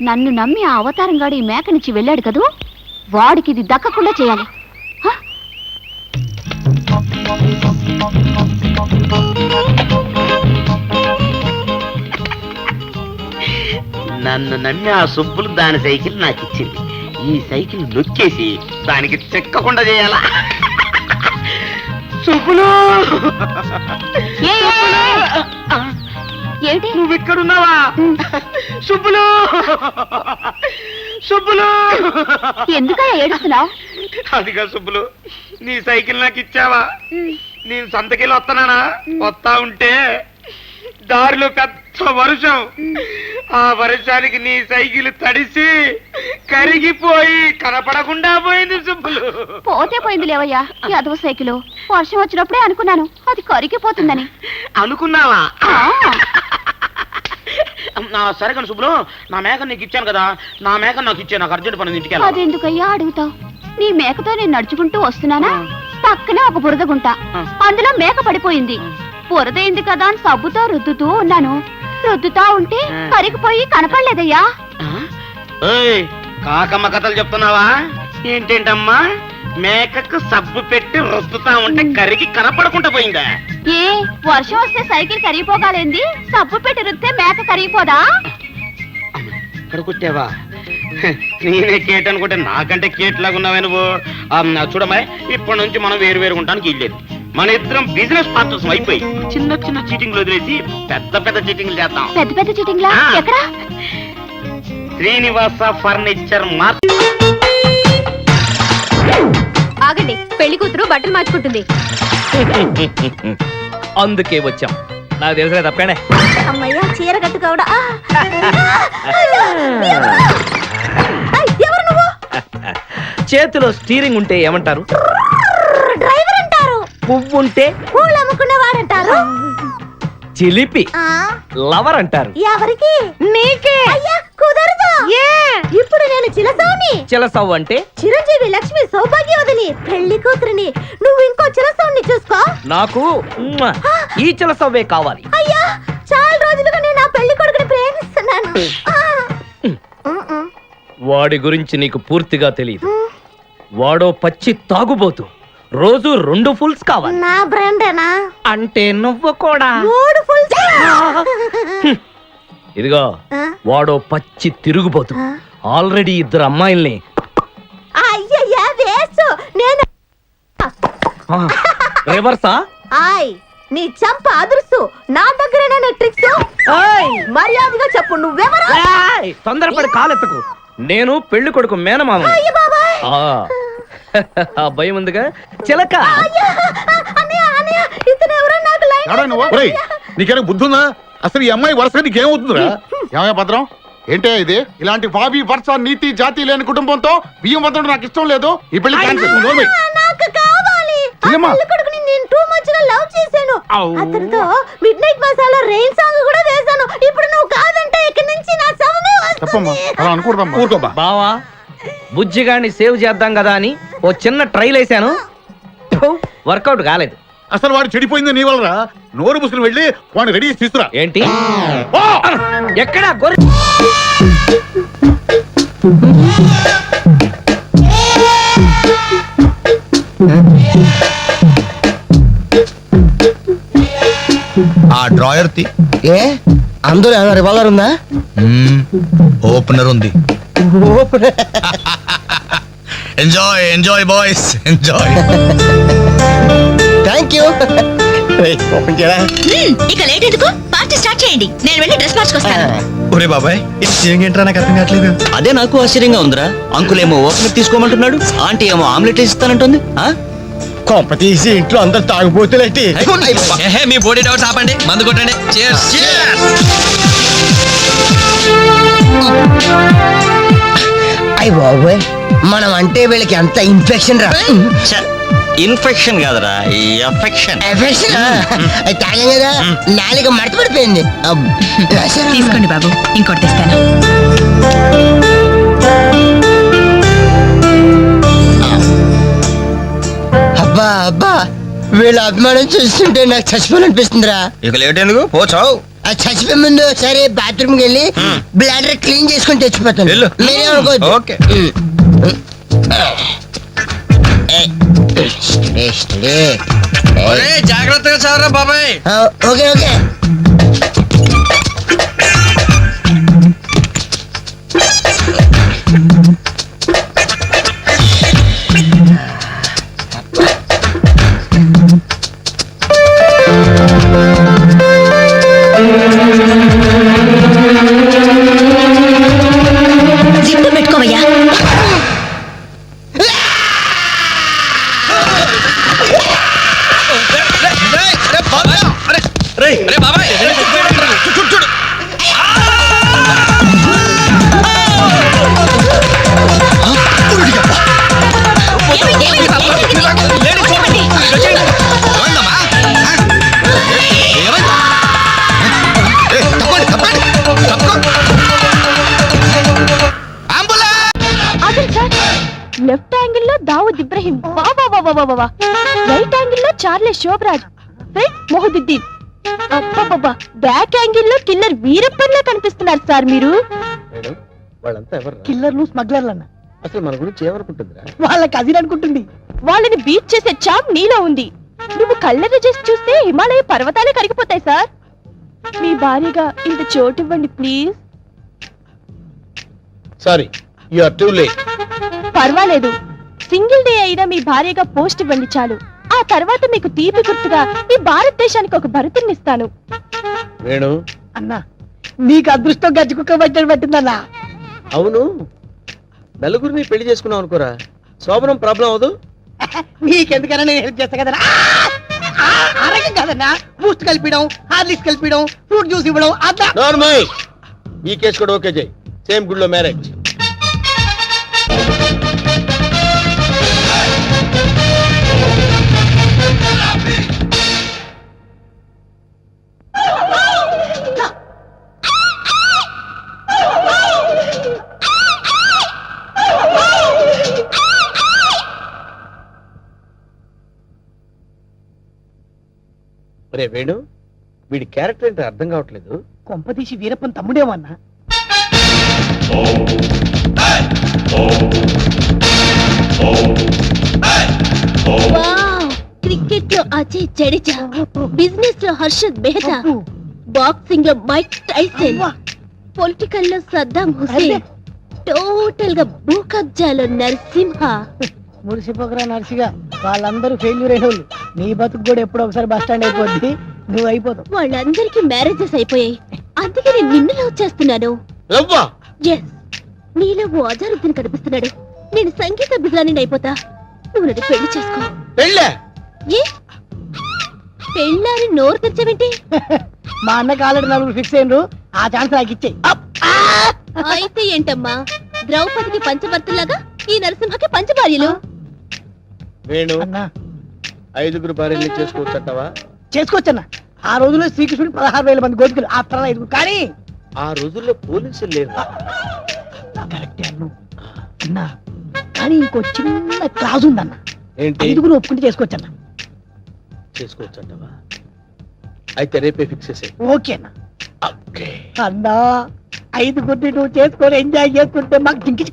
నన్ను నమ్మి ఆ అవతారం గాడు ఈ మేక నుంచి వెళ్ళాడు కదూ, వాడికి ఇది దక్కకుండా చేయాలి. నన్ను నమ్మి ఆ సుబ్బులు దాని సైకిల్ నాకు ఇచ్చింది. ఈ సైకిల్ నొక్కేసి దానికి చెక్కకుండా చేయాలా? సుబ్బులు, ఏంటి నువ్వు ఇక్కడున్నావా? సుబ్బులు, సుబ్బులు, ఎందుకయ్యా ఏడుస్తున్నావు? అదిగా సుబ్బులు, నీ సైకిల్ నాకు ఇచ్చావా? నేను సంతకెళ్ళి వస్తానా? వస్తా ఉంటే దారిలో పెద్ద వర్షం. ఆ వర్షానికి నీ సైకిల్ తడిసి కరిగిపోయి కనపడకుండా పోయింది సుబ్బులు. పోతే పోయింది లేవయ్యా, యాదవ సైకిల్. వర్షం వచ్చినప్పుడే అనుకున్నాను అది కరిగిపోతుందని. అనుకున్నావా? సరే కానీ సుబ్బులు, నా మేక నీకు ఇచ్చాను కదా, నా మేక నాకు ఇచ్చే, నాకు అర్జెంట్ పని ఇంటికి. అదెందుకయ్యా అడుగుతావు? నీ మేకతో నేను నడుచుకుంటూ వస్తున్నానా, పక్కనే ఒక బురద గుంట, అందులో మేక పడిపోయింది. బురదైంది కదా అని సబ్బుతో రుద్దుతూ ఉన్నాను. రుద్దుతా ఉంటే కరిగిపోయి కనపడలేదయ్యా. కాకమ్మ కథలు చెప్తున్నావా ఏంటేంటమ్మా? మేకకు సబ్బు పెట్టి రుద్దుతా ఉంటే కరిగి కనపడకుండా పోయిందా? ఏ వర్షం వస్తే సైకిల్ కరిగిపోగాలేంది, సబ్బు పెట్టి రుద్దితే మేక కరిగిపోదా? ఇక్కడ కొట్టావా? నేనే కేట్ అనుకుంటే నాకంటే కేట్ లాగా ఉన్నావే నువ్వు. చూడమ్మాయి, ఇప్పటి నుంచి మనం వేరు వేరు ఉండడానికి ఇల్లేదు. మన ఇద్దరం బిజినెస్ పార్ట్నర్స్ అయిపోయి చిన్న చిన్న చీటింగ్లు వదిలేసి పెద్ద పెద్ద చీటింగ్లు చేద్దాం. పెద్ద పెద్ద చీటింగ్లా? ఎక్కడ? Srinivasa furniture mart. ఆగండి, పెళ్లి కూతురు బట్టలు మార్చుకుంటుంది. అందుకే వచ్చాం. నాకు తెలుసు తప్పనే. అమ్మయ్యా, చీర కట్టుకోవడా? చేతిలో స్టీరింగ్ ఉంటే ఏమంటారు? డ్రైవర్ అంటారు. పువ్వు ఉంటే పూలు అమ్ముకునేవారంటారు. చిలిపి లవర్ అంటారు. ఎవరికి? నీకే. అయ్యా కుదరదు. ఇప్పుడు నేను చిలసౌని. చిలసౌ అంటే చిరంజీవి లక్ష్మి సౌభాగ్యవతిని, పెళ్లి కూతురిని. నువ్వు ఇంకో చిలసౌని చూసుకో. నాకు ఈ చిలసవ్వే కావాలి. అయ్యా, చాలా రోజులుగా నేను ఆ పెళ్లి కొడుకుని ప్రేమిస్తున్నాను. వాడి గురించి నీకు పూర్తిగా తెలియదు. వాడో పచ్చి తాగుబోతు. రోజు 2 ఫుల్స్ కావాలి. నా బ్రాండేనా? అంటే నువ్వు కూడా 3 ఫుల్స్. ఇదిగో, వాడో పచ్చి తిరుగుబోతు. ఆల్రెడీ 2 అమ్మాయిల్ని. అయ్యయ్యా వేసు. నేను రివర్సా? ఆయ్, నీ చంప అదుర్సు. నా దగ్గరేనా ట్రిక్స్? మర్యాదగా చెప్పు, నువ్వెవరు? తొందరపడి కాలెత్తకు. నేను పెళ్లి కొడుకు మేనమామ. ఆ భయం ఉందిగా చిలక. నీకేనా బుద్ధుందా? అసలు ఈ అమ్మాయి వరుసగా నీకేమవుతుందిరా? ఏమయ్య భద్రం, ఏంటే ఇది? ఇలాంటి బాబీ వరుస నీతి జాతి లేని కుటుంబంతో బియ్యం వద్దడం నాకు ఇష్టం లేదు. ఈ పెళ్లి క్యాన్సిల్. నాకు కావాలి. పెళ్లి కొడుకుని నేను టూ మచ్ గా లవ్ చేశాను. అతనితో mid night masala rain song కూడా వేశాను. ఇప్పుడు నువ్వు కాదంటే ఇక్కడి నుంచి నా శవమే వస్తుంది. అలా అనుకూడదమ్మా. ఊరుకోబా. బావా, బుజ్జిగాన్ని సేవ్ చేద్దాం కదా అని ఓ చిన్న ట్రైల్ వేసాను. వర్కౌట్ కాలేదు. అసలు వాడు చెడిపోయింది నీ వల్లరా. నోరు ముసుకుని వెళ్ళి వాడిని రెడీ చేసి తీసుకురా. ఏంటి? ఎక్కడ గొర్రె? ఆ డ్రాయర్ తి. ఏ అందులో ఏమైనా రివాల్వర్ ఉందా? ఓపెనర్ ఉంది. Enjoy enjoy boys enjoy. Thank you. Open చేయరా. ఇక లేట్ ఎందుకు? పార్టీ స్టార్ట్ చేయండి. నేను వెళ్ళి డ్రెస్ మార్చుకొస్తాను. ఒరే బాబాయ్, ఇది ఏంట్రా నాకు అర్థం కావట్లేదు. అదే నాకు ఆశ్చర్యంగా ఉందిరా. అంకుల్ ఏమో ఓపెనర్ తీసుకోమంటున్నాడు, ఆంటీ ఏమో ఆమ్లెట్ ఇస్తానంటుంది. కొంప తీసి ఇంట్లో అందరు తాగుపోతులేంటి? మీ బాడీ డౌట్స్ ఆపండి, మందు కొట్టండి. అయ్య బాబోయ్, మనం అంటే వీళ్ళకి ఎంత ఇన్ఫెక్షన్ రా. ఇన్ఫెక్షన్ కాదురా, ఎఫెక్షన్. ఎఫెక్షన్ తాగే కదా నాలుగు మడత పడిపోయింది. తీసుకోండి బాబు, ఇంకోటి తెస్తాను. అబ్బా అబ్బా, వీళ్ళ అభిమానం చూస్తుంటే నాకు చచ్చిపోవాలనిపిస్తుందిరా. ఇక లేట్ ఎందుకు, పోచావు. అది చచ్చిపోయే ముందు సరే బాత్రూమ్కి వెళ్ళి బ్లాడర్ క్లీన్ చేసుకొని తెచ్చిపోతాను వెళ్ళు. మీరేమనుకోవద్దు ఓకే. జాగ్రత్తగా చావరా బాబాయ్. ఓకే ఓకే జిప్పు పెట్టుకోవయ్యా. అదే సార్, లెఫ్ట్ యాంగిల్ లో దావుద్ ఇబ్రహీం, రైట్ యాంగిల్ లో చార్లెస్ శోభరాజ్, ఫ్రంట్ మొహదుద్దీన్, అబ్బబ్బబ్బా, బ్యాక్ యాంగిల్ లో కిల్లర్ వీరప్పన్లా కనిపిస్తున్నారు సార్ మీరు. వాళ్ళంతా ఎవరు కిల్లర్లు స్మగ్లర్లు అన్న అసలు మన గురించి ఏమనుకుంటుందిరా? వాళ్ళ కజిన్ అనుకుంటుంది. వాళ్ళని బీట్ చేసే చాప్ నీలో ఉంది. నువ్వు కళ్ళెర్ర చేసి చూస్తే హిమాలయ పర్వతాలే కరిగిపోతాయి సార్. మీ భార్యగా ఇంత చోటు ఇవ్వండి please. Sorry, you are too late. పర్వాలేదు, సింగిల్ డే అయినా మీ భార్యగా పోస్ట్ ఇవ్వండి చాలు. ఆ తర్వాత మీకు తీపి గుర్తుగా ఈ భారతదేశానికి ఒక భరతునిస్తాను. వేణు, అన్నా నీకు అదృష్టం గజ్జి కుక్క పట్టడం పట్టిందన్నా. అవును, నలుగురిని పెళ్లి చేసుకున్నావు అనుకోరా, శోభనం ప్రాబ్లం అవదు. నీకెందుకన్నా నేను హెల్ప్ చేస్తా కదన్నా. ఆరోగ్యం కాదన్నా, బూస్ట్ కలిపిడం, హార్లిక్స్ కలిపిడం, ఫ్రూట్ జ్యూస్ ఇవ్వడం అట్లా. నార్మల్. ఈ కేసు కూడా ఓకే చేయి. సేమ్ గుడ్ లో మ్యారేజ్. రే వేణు, వీడి క్యారెక్టర్ ఏంటో అర్థం కావట్లేదు. కొంపతీసి వీరప్పన్ తమ్ముడేమన్నా. క్రికెట్ లో అజయ్ జడేజా, బిజినెస్ లో హర్షద్ మెహతా, బాక్సింగ్ లో మైక్ టైసన్, పొలిటికల్ లో సద్దాం హుసేన్, టోటల్ గా భూ కబ్జాలో నరసింహ. మురిసిపోకరా నర్సిగా, వాళ్ళందరూ ఫెయిల్యూర్ అయిన వాళ్ళు. నీ బతుకు కూడా ఎప్పుడో ఒకసారి బస్ స్టాండ్ అయిపోద్ది, నువ్వు అయిపోతావు. వాళ్ళందరికీ మ్యారేజెస్ అయిపోయాయి, అందుకే నేను నిన్ను లవ్ చేస్తున్నాను. ఎస్, నీలో ఓ అజారుద్దీన్ కనిపిస్తున్నాడు. నేను సంగీత బిజాని అయిపోతా, నువ్వు నన్ను పెళ్లి చేసుకో. పెళ్ళే? ఏ పెళ్ళారి నోరు తెచ్చావేంటి? మా అన్నకి ఆల్రెడీ నలుగురు ఫిక్స్ అయినరు, ఆ ఛాన్స్ నాకు ఇచ్చేయి. అయితే ఏంటమ్మా, ద్రౌపదికి పంచభర్తలాగా ఈ నరసింహకి పంచభార్యలు. వేణు, అన్నా 5 భార్యలు చేసుకోవచ్చంటావా? చేసుకోవచ్చన్నా. ఆ రోజుల్లో శ్రీకృష్ణుడు 16,000 మంది గోపికలు, ఆ తర్వాత 5. కానీ ఆ రోజుల్లో పోలీసులు లేరు. కరెక్టే అన్నా, కానీ ఇంకో చిన్న క్లాజ్ ఉందన్న. ఏంటి? 5 ఒప్పుకుంటే చేసుకోవచ్చన్నా. చేసుకోవచ్చంటావా? అయితే రేపే ఫిక్స్ చేసే. ఓకే అన్న. అన్నా 5 నువ్వు చేసుకొని ఎంజాయ్ చేసుకుంటే మాకు జింకి